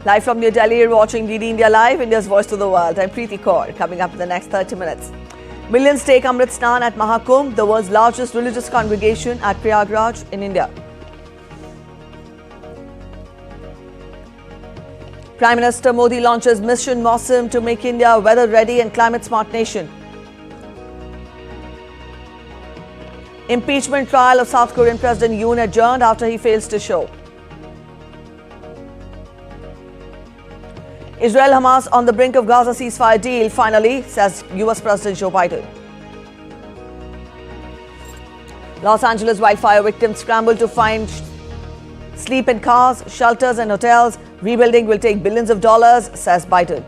Live from New Delhi, you're watching DD India Live, India's voice to the world. I'm Preeti Kaur. Coming up in the next 30 minutes. Millions take Amrit Snan at Maha Kumbh, the world's largest religious congregation at Prayagraj in India. Prime Minister Modi launches mission Mausam to make India weather ready and climate smart nation. Impeachment trial of South Korean President Yoon adjourned after he fails to show. Israel-Hamas on the brink of Gaza ceasefire deal, finally, says US President Joe Biden. Los Angeles wildfire victims scramble to find sleep in cars, shelters and hotels. Rebuilding will take billions of dollars, says Biden.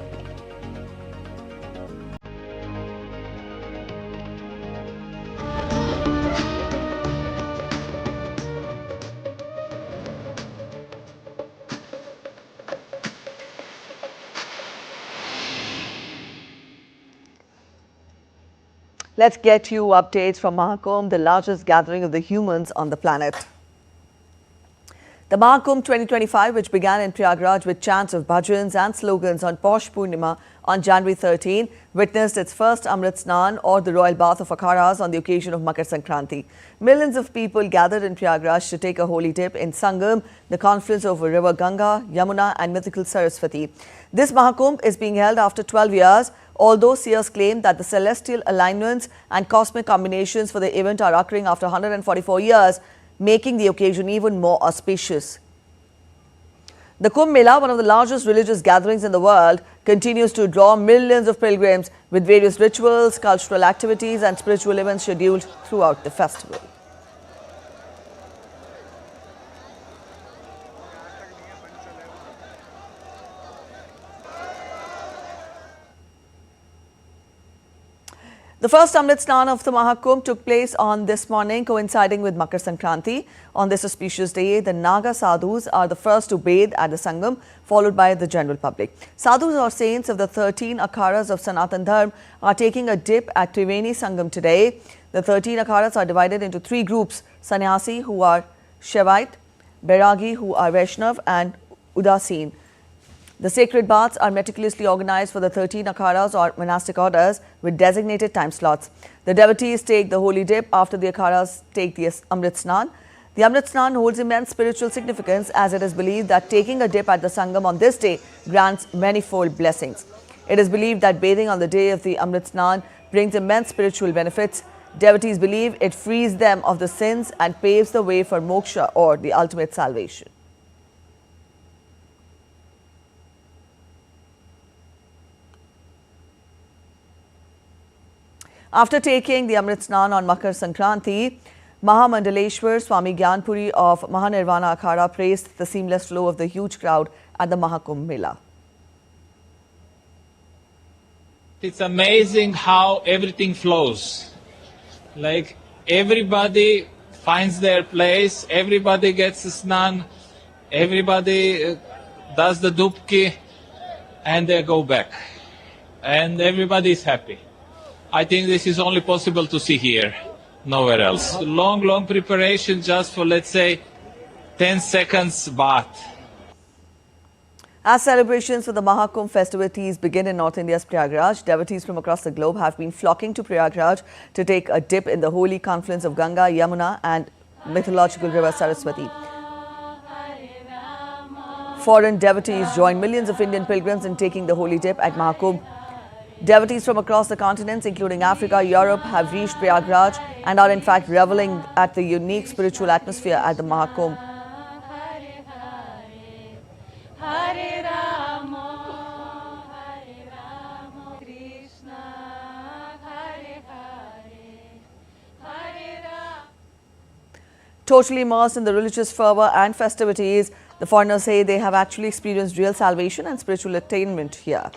Let's get you updates from Maha Kumbh, the largest gathering of the humans on the planet. The Maha Kumbh 2025, which began in Prayagraj with chants of bhajans and slogans on Posh Purnima on January 13, witnessed its first Amrit Snan, or the royal bath of akhadas, on the occasion of Makar Sankranti. Millions of people gathered in Prayagraj to take a holy dip in Sangam, the confluence of river Ganga, Yamuna and mythical Saraswati. This Maha Kumbh is being held after 12 years, although seers claim that the celestial alignments and cosmic combinations for the event are occurring after 144 years, making the occasion even more auspicious. The Kumbh Mela, one of the largest religious gatherings in the world, continues to draw millions of pilgrims with various rituals, cultural activities and spiritual events scheduled throughout the festival. The first Amrit Snan of the Maha Kumbh took place on this morning, coinciding with Makar Sankranti. On this auspicious day, the Naga Sadhus are the first to bathe at the Sangam, followed by the general public. Sadhus or saints of the 13 akharas of Sanatan Dharma are taking a dip at Triveni Sangam today. The 13 akharas are divided into three groups: Sannyasi, who are Shaivite, Bairagi, who are Vaishnav, and Udasin. The sacred baths are meticulously organized for the 13 akharas or monastic orders with designated time slots. The devotees take the holy dip after the akharas take the Amrit Snan. The Amrit Snan holds immense spiritual significance, as it is believed that taking a dip at the Sangam on this day grants manifold blessings. It is believed that bathing on the day of the Amrit Snan brings immense spiritual benefits. Devotees believe it frees them of the sins and paves the way for moksha, or the ultimate salvation. After taking the Amrit Snan on Makar Sankranti, Mahamandaleshwar Swami Gyanpuri of Mahanirvana Akhada praised the seamless flow of the huge crowd at the Maha Kumbh Mela. It's amazing how everything flows. Like, everybody finds their place, everybody gets a snan, everybody does the dubki, and they go back. And everybody is happy. I think this is only possible to see here, nowhere else. Long preparation just for, let's say, 10 seconds bath. As celebrations for the Maha Kumbh festivities begin in North India's Prayagraj, devotees from across the globe have been flocking to Prayagraj to take a dip in the holy confluence of Ganga, Yamuna and mythological river Saraswati. Foreign devotees join millions of Indian pilgrims in taking the holy dip at Maha Kumbh. Devotees from across the continents, including Africa, Europe, have reached Prayagraj and are in fact reveling at the unique spiritual atmosphere at the Maha Kumbh. Totally immersed in the religious fervour and festivities, the foreigners say they have actually experienced real salvation and spiritual attainment here.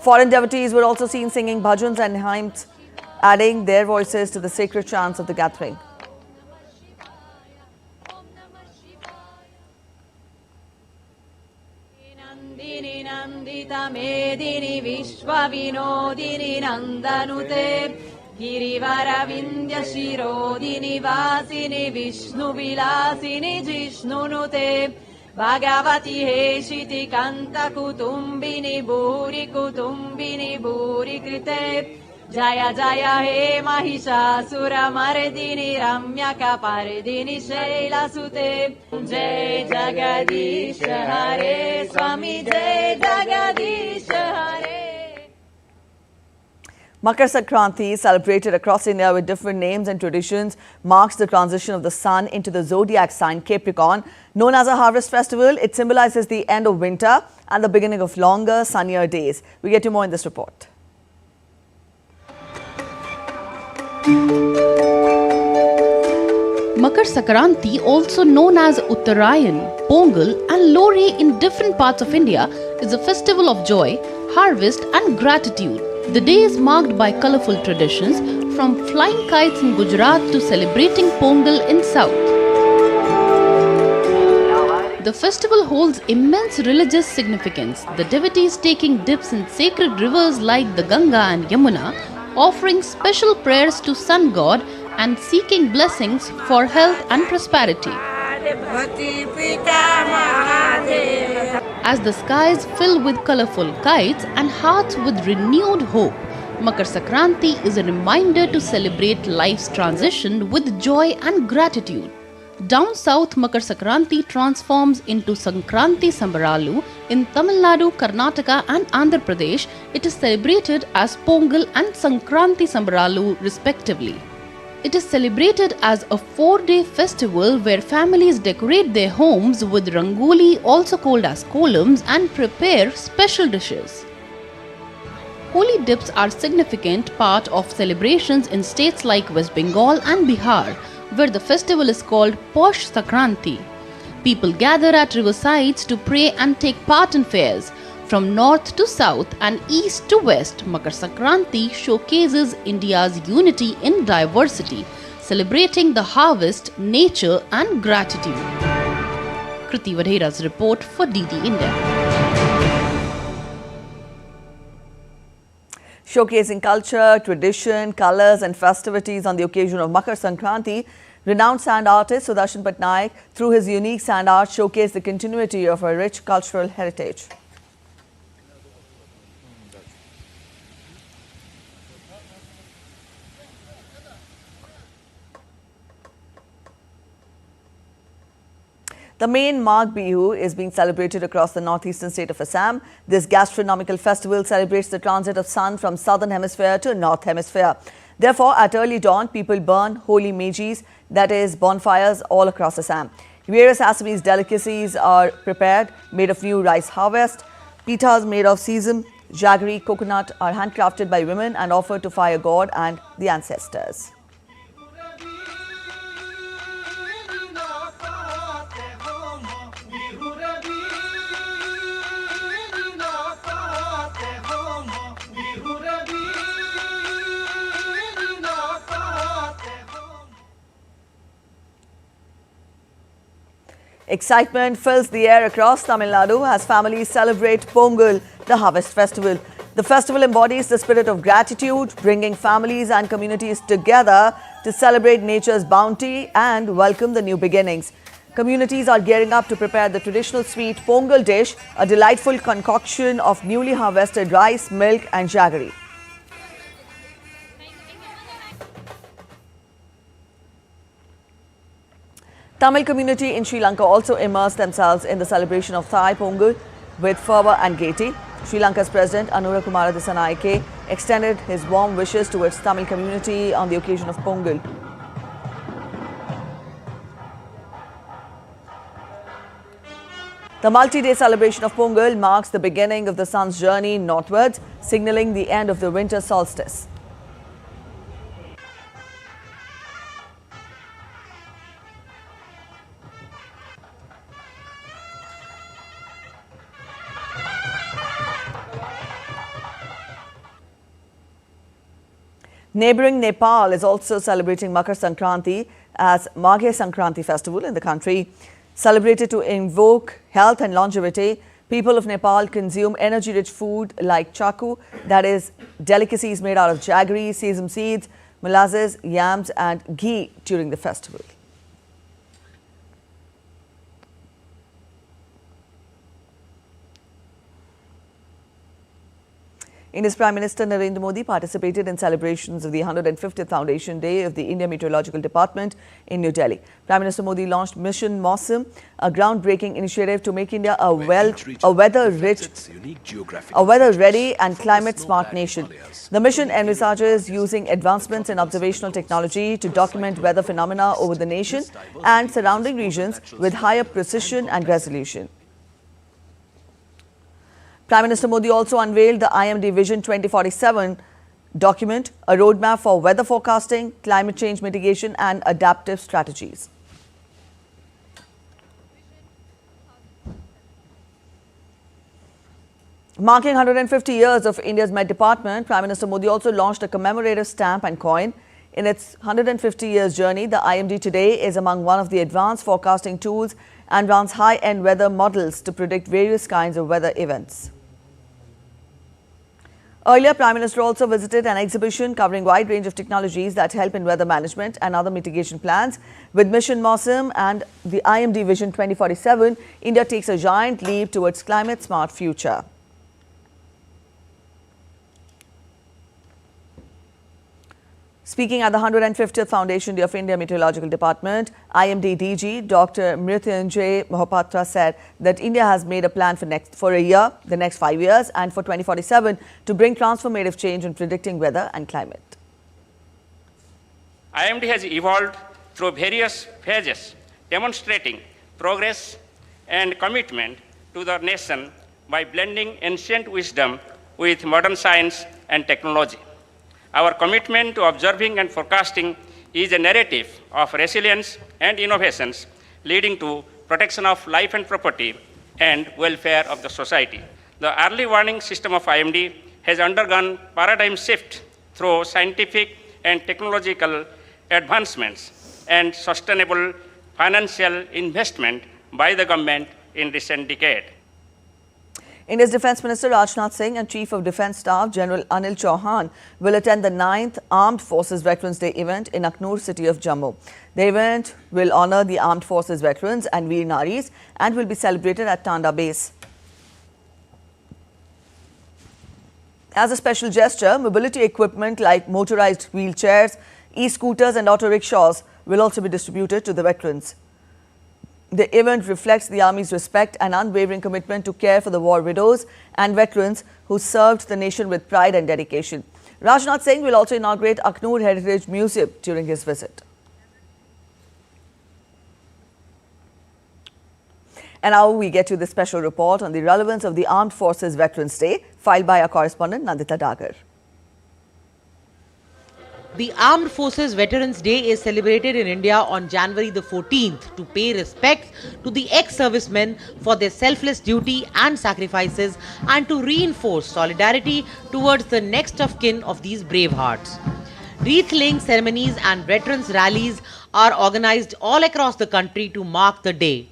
Foreign devotees were also seen singing bhajans and hymns, adding their voices to the sacred chants of the gathering. गिरिवरविन्द्य शिरोदिनि वासिनि Vishnu विलासिनि जिष्णुनुते Bhagavati Heshiti Kanta Kutumbini Bhuri Krite Jaya Jaya He Mahishasura Mardini Ramyaka Pardini Shaila Sute Jai Jagadish Hare Swami Jai Jagadish Hare. Makar Sankranti, celebrated across India with different names and traditions, marks the transition of the sun into the zodiac sign Capricorn. Known as a harvest festival, it symbolizes the end of winter and the beginning of longer, sunnier days. We get to more in this report. Makar Sankranti, also known as Uttarayan, Pongal and Lori in different parts of India, is a festival of joy, harvest and gratitude. The day is marked by colourful traditions, from flying kites in Gujarat to celebrating Pongal in South. The festival holds immense religious significance, the devotees taking dips in sacred rivers like the Ganga and Yamuna, offering special prayers to sun god and seeking blessings for health and prosperity. As the skies fill with colourful kites and hearts with renewed hope, Makar Sankranti is a reminder to celebrate life's transition with joy and gratitude. Down south, Makar Sankranti transforms into Sankranti Sambaralu. In Tamil Nadu, Karnataka and Andhra Pradesh, it is celebrated as Pongal and Sankranti Sambaralu respectively. It is celebrated as a 4-day festival where families decorate their homes with rangoli, also called as columns, and prepare special dishes. Holy dips are a significant part of celebrations in states like West Bengal and Bihar, where the festival is called Posh Sankranti. People gather at riversides to pray and take part in fairs. From north to south and east to west, Makar Sankranti showcases India's unity in diversity, celebrating the harvest, nature and gratitude. Kriti Vadhera's report for DD India. Showcasing culture, tradition, colours and festivities on the occasion of Makar Sankranti, renowned sand artist Sudarshan Patnaik, through his unique sand art, showcased the continuity of a rich cultural heritage. The main Magh Bihu is being celebrated across the northeastern state of Assam. This gastronomical festival celebrates the transit of sun from southern hemisphere to north hemisphere. Therefore, at early dawn, people burn holy mejis, that is, bonfires, all across Assam. Various Assamese delicacies are prepared, made of new rice harvest. Pitas made of sesame, jaggery, coconut are handcrafted by women and offered to fire god and the ancestors. Excitement fills the air across Tamil Nadu as families celebrate Pongal, the harvest festival. The festival embodies the spirit of gratitude, bringing families and communities together to celebrate nature's bounty and welcome the new beginnings. Communities are gearing up to prepare the traditional sweet Pongal dish, a delightful concoction of newly harvested rice, milk and jaggery. Tamil community in Sri Lanka also immersed themselves in the celebration of Thai Pongal with fervour and gaiety. Sri Lanka's President Anura Kumara Dissanayake extended his warm wishes towards Tamil community on the occasion of Pongal. The multi-day celebration of Pongal marks the beginning of the sun's journey northwards, signalling the end of the winter solstice. Neighbouring Nepal is also celebrating Makar Sankranti as Maghe Sankranti festival in the country. Celebrated to invoke health and longevity, people of Nepal consume energy-rich food like chaku, that is, delicacies made out of jaggery, sesame seeds, molasses, yams and ghee during the festival. India's Prime Minister Narendra Modi participated in celebrations of the 150th Foundation Day of the India Meteorological Department in New Delhi. Prime Minister Modi launched Mission Mausam, a groundbreaking initiative to make India a weather-ready and climate-smart nation. The mission envisages using advancements in observational technology to document weather phenomena over the nation and surrounding regions with higher precision and resolution. Prime Minister Modi also unveiled the IMD Vision 2047 document, a roadmap for weather forecasting, climate change mitigation and adaptive strategies. Marking 150 years of India's Met Department, Prime Minister Modi also launched a commemorative stamp and coin. In its 150 years journey, the IMD today is among one of the advanced forecasting tools and runs high-end weather models to predict various kinds of weather events. Earlier, Prime Minister also visited an exhibition covering a wide range of technologies that help in weather management and other mitigation plans. With Mission Mausam and the IMD Vision 2047, India takes a giant leap towards climate-smart future. Speaking at the 150th Foundation Day of India Meteorological Department, IMD DG Dr. Mrityunjay Mohapatra said that India has made a plan for a year, the next 5 years and for 2047 to bring transformative change in predicting weather and climate. IMD has evolved through various phases, demonstrating progress and commitment to the nation by blending ancient wisdom with modern science and technology. Our commitment to observing and forecasting is a narrative of resilience and innovations leading to protection of life and property and welfare of the society. The early warning system of IMD has undergone paradigm shift through scientific and technological advancements and sustainable financial investment by the government in recent decade. India's Defence Minister Rajnath Singh and Chief of Defence Staff General Anil Chauhan will attend the 9th Armed Forces Veterans Day event in Aknoor city of Jammu. The event will honour the Armed Forces veterans and Veer Naris and will be celebrated at Tanda Base. As a special gesture, mobility equipment like motorised wheelchairs, e-scooters and auto rickshaws will also be distributed to the veterans. The event reflects the Army's respect and unwavering commitment to care for the war widows and veterans who served the nation with pride and dedication. Rajnath Singh will also inaugurate Aknoor Heritage Museum during his visit. And now we get to the special report on the relevance of the Armed Forces Veterans Day, filed by our correspondent Nandita Dagar. The Armed Forces Veterans Day is celebrated in India on January the 14th to pay respect to the ex-servicemen for their selfless duty and sacrifices and to reinforce solidarity towards the next of kin of these brave hearts. Wreath-laying ceremonies and veterans rallies are organized all across the country to mark the day.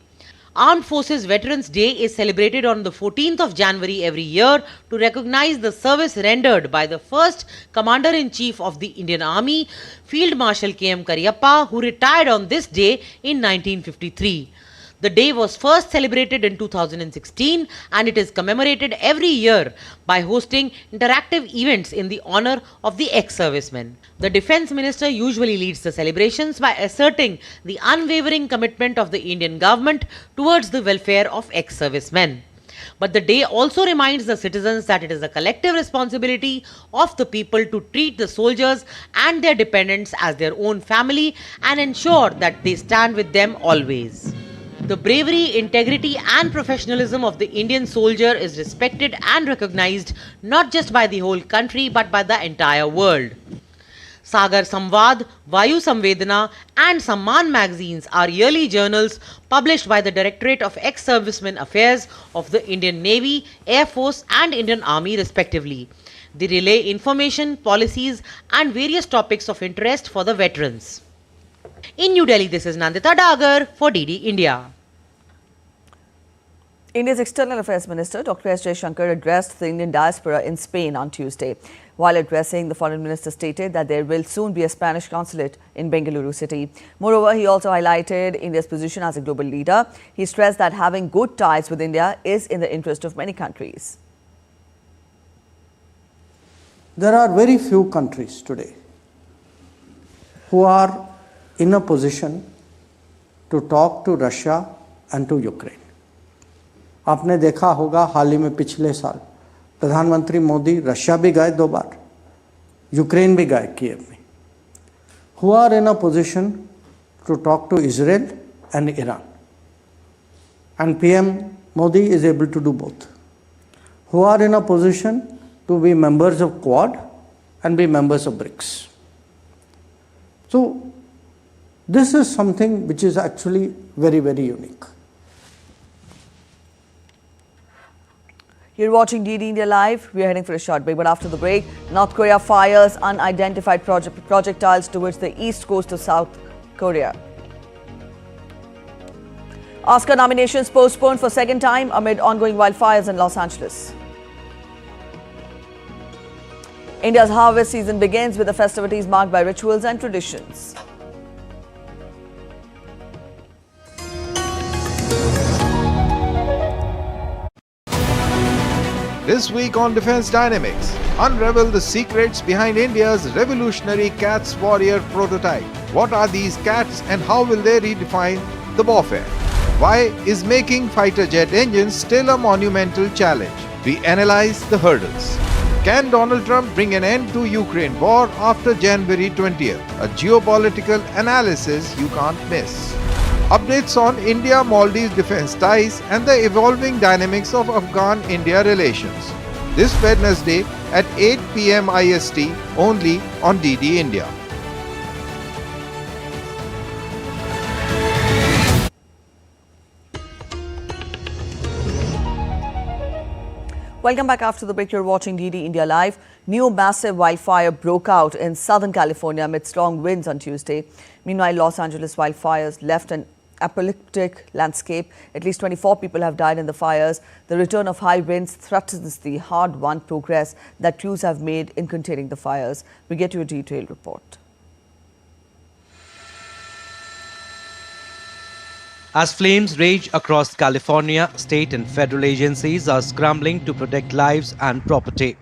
Armed Forces Veterans Day is celebrated on the 14th of January every year to recognize the service rendered by the first Commander-in-Chief of the Indian Army, Field Marshal K.M. Kariyappa, who retired on this day in 1953. The day was first celebrated in 2016 and it is commemorated every year by hosting interactive events in the honor of the ex-servicemen. The Defence Minister usually leads the celebrations by asserting the unwavering commitment of the Indian government towards the welfare of ex-servicemen. But the day also reminds the citizens that it is a collective responsibility of the people to treat the soldiers and their dependents as their own family and ensure that they stand with them always. The bravery, integrity and professionalism of the Indian soldier is respected and recognized not just by the whole country but by the entire world. Sagar Samvad, Vayu Samvedana and Samman magazines are yearly journals published by the Directorate of Ex-Servicemen Affairs of the Indian Navy, Air Force and Indian Army respectively. They relay information, policies and various topics of interest for the veterans. In New Delhi, this is Nandita Dagar for DD India. India's External Affairs Minister Dr. S. Jaishankar addressed the Indian diaspora in Spain on Tuesday. While addressing, the foreign minister stated that there will soon be a Spanish consulate in Bengaluru city. Moreover, he also highlighted India's position as a global leader. He stressed that having good ties with India is in the interest of many countries. There are very few countries today who are in a position to talk to Russia and to Ukraine. आपने देखा होगा हाल ही में पिछले साल प्रधानमंत्री Modi Russia भी गए 2 बार, Ukraine भी गए कीव में, who are in a position to talk to Israel and Iran. And PM Modi is able to do both. Who are in a position to be members of Quad and be members of BRICS. So this is something which is actually very, very unique. You're watching DD India Live. We're heading for a short break, but after the break, North Korea fires unidentified projectiles towards the east coast of South Korea. Oscar nominations postponed for second time amid ongoing wildfires in Los Angeles. India's harvest season begins with the festivities marked by rituals and traditions. This week on Defense Dynamics, unravel the secrets behind India's revolutionary CATS warrior prototype. What are these CATS and how will they redefine the warfare? Why is making fighter jet engines still a monumental challenge? We analyze the hurdles. Can Donald Trump bring an end to Ukraine war after January 20th? A geopolitical analysis you can't miss. Updates on India-Maldives defense ties and the evolving dynamics of Afghan-India relations. This Wednesday at 8 p.m. IST only on DD India. Welcome back after the break. You're watching DD India Live. New massive wildfire broke out in Southern California amid strong winds on Tuesday. Meanwhile, Los Angeles wildfires left an apocalyptic landscape. At least 24 people have died in the fires. The return of high winds threatens the hard-won progress that crews have made in containing the fires. We get you a detailed report. As flames rage across California, state and federal agencies are scrambling to protect lives and property.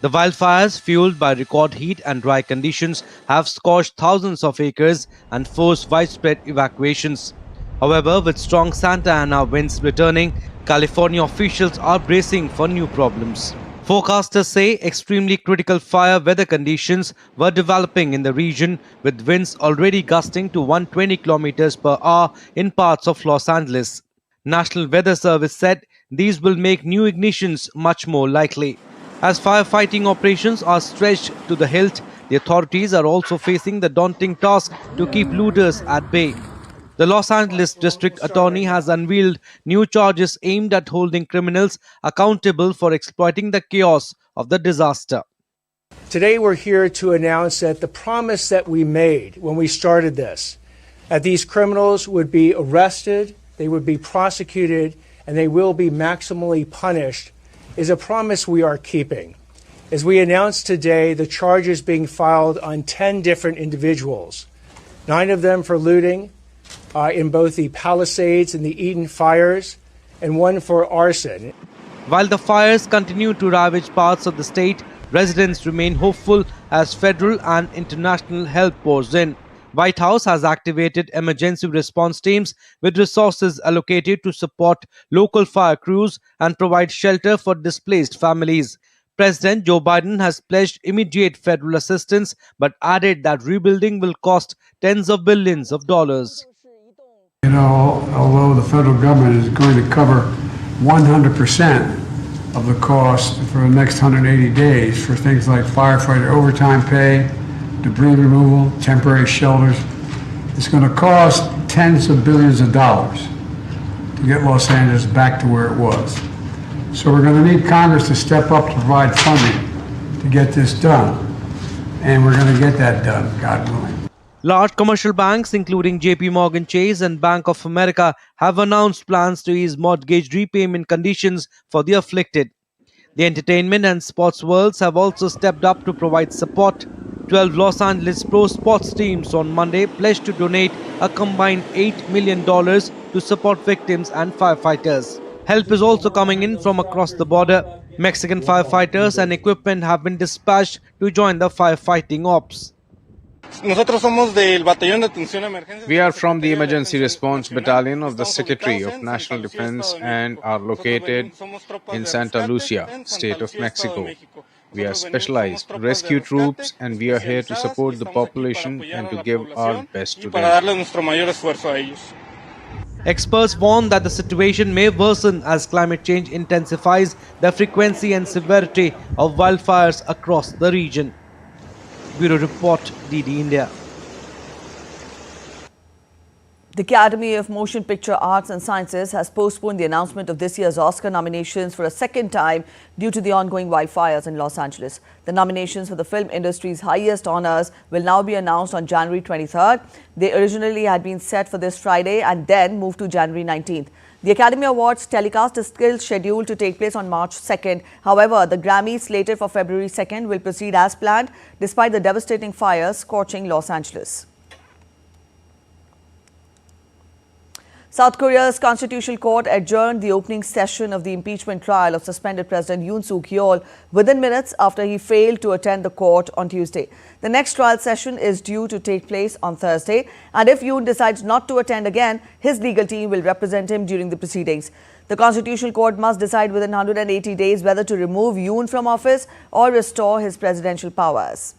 The wildfires, fueled by record heat and dry conditions, have scorched thousands of acres and forced widespread evacuations. However, with strong Santa Ana winds returning, California officials are bracing for new problems. Forecasters say extremely critical fire weather conditions were developing in the region, with winds already gusting to 120 kilometers per hour in parts of Los Angeles. National Weather Service said these will make new ignitions much more likely. As firefighting operations are stretched to the hilt, the authorities are also facing the daunting task to keep looters at bay. The Los Angeles District Attorney has unveiled new charges aimed at holding criminals accountable for exploiting the chaos of the disaster. Today we're here to announce that the promise that we made when we started this, that these criminals would be arrested, they would be prosecuted, and they will be maximally punished, is a promise we are keeping. As we announced today, the charges being filed on 10 different individuals, 9 of them for looting, in both the Palisades and the Eden fires, and 1 for arson. While the fires continue to ravage parts of the state, residents remain hopeful as federal and international help pours in. White House has activated emergency response teams with resources allocated to support local fire crews and provide shelter for displaced families. President Joe Biden has pledged immediate federal assistance but added that rebuilding will cost tens of billions of dollars. You know, although the federal government is going to cover 100% of the cost for the next 180 days for things like firefighter overtime pay, debris removal, temporary shelters, it's going to cost tens of billions of dollars to get Los Angeles back to where it was. So we're going to need Congress to step up to provide funding to get this done. And we're going to get that done, God willing. Large commercial banks, including JP Morgan Chase and Bank of America, have announced plans to ease mortgage repayment conditions for the afflicted. The entertainment and sports worlds have also stepped up to provide support. 12 Los Angeles pro sports teams on Monday pledged to donate a combined $8 million to support victims and firefighters. Help is also coming in from across the border. Mexican firefighters and equipment have been dispatched to join the firefighting ops. We are from the Emergency Response Battalion of the Secretary of National Defense and are located in Santa Lucia, State of Mexico. We are specialized rescue troops and we are here to support the population and to give our best to them. Experts warn that the situation may worsen as climate change intensifies the frequency and severity of wildfires across the region. Bureau Report, DD India. The Academy of Motion Picture Arts and Sciences has postponed the announcement of this year's Oscar nominations for a second time due to the ongoing wildfires in Los Angeles. The nominations for the film industry's highest honors will now be announced on January 23rd. They originally had been set for this Friday and then moved to January 19th. The Academy Awards telecast is still scheduled to take place on March 2nd. However, the Grammys slated for February 2nd will proceed as planned despite the devastating fires scorching Los Angeles. South Korea's Constitutional Court adjourned the opening session of the impeachment trial of suspended President Yoon Suk-yeol within minutes after he failed to attend the court on Tuesday. The next trial session is due to take place on Thursday, and if Yoon decides not to attend again, his legal team will represent him during the proceedings. The Constitutional Court must decide within 180 days whether to remove Yoon from office or restore his presidential powers.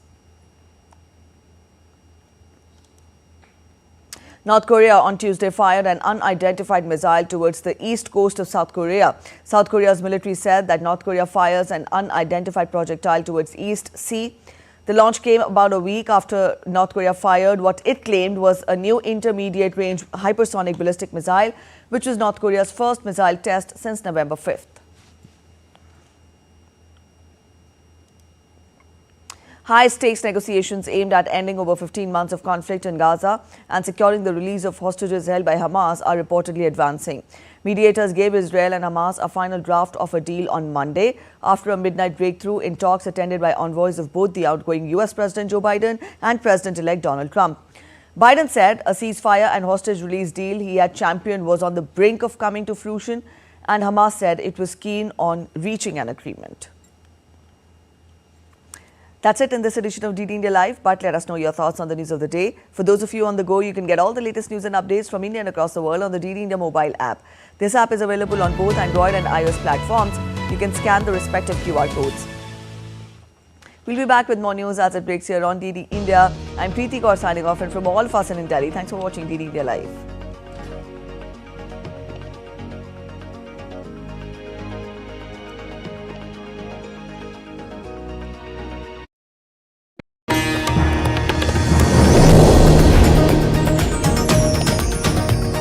North Korea on Tuesday fired an unidentified missile towards the east coast of South Korea. South Korea's military said that North Korea fires an unidentified projectile towards East Sea. The launch came about a week after North Korea fired what it claimed was a new intermediate-range hypersonic ballistic missile, which was North Korea's first missile test since November 5th. High-stakes negotiations aimed at ending over 15 months of conflict in Gaza and securing the release of hostages held by Hamas are reportedly advancing. Mediators gave Israel and Hamas a final draft of a deal on Monday after a midnight breakthrough in talks attended by envoys of both the outgoing U.S. President Joe Biden and President-elect Donald Trump. Biden said a ceasefire and hostage release deal he had championed was on the brink of coming to fruition, and Hamas said it was keen on reaching an agreement. That's it in this edition of DD India Live, but let us know your thoughts on the news of the day. For those of you on the go, you can get all the latest news and updates from India and across the world on the DD India mobile app. This app is available on both Android and iOS platforms. You can scan the respective QR codes. We'll be back with more news as it breaks here on DD India. I'm Preeti Kaur signing off, and from all of us in Delhi, thanks for watching DD India Live.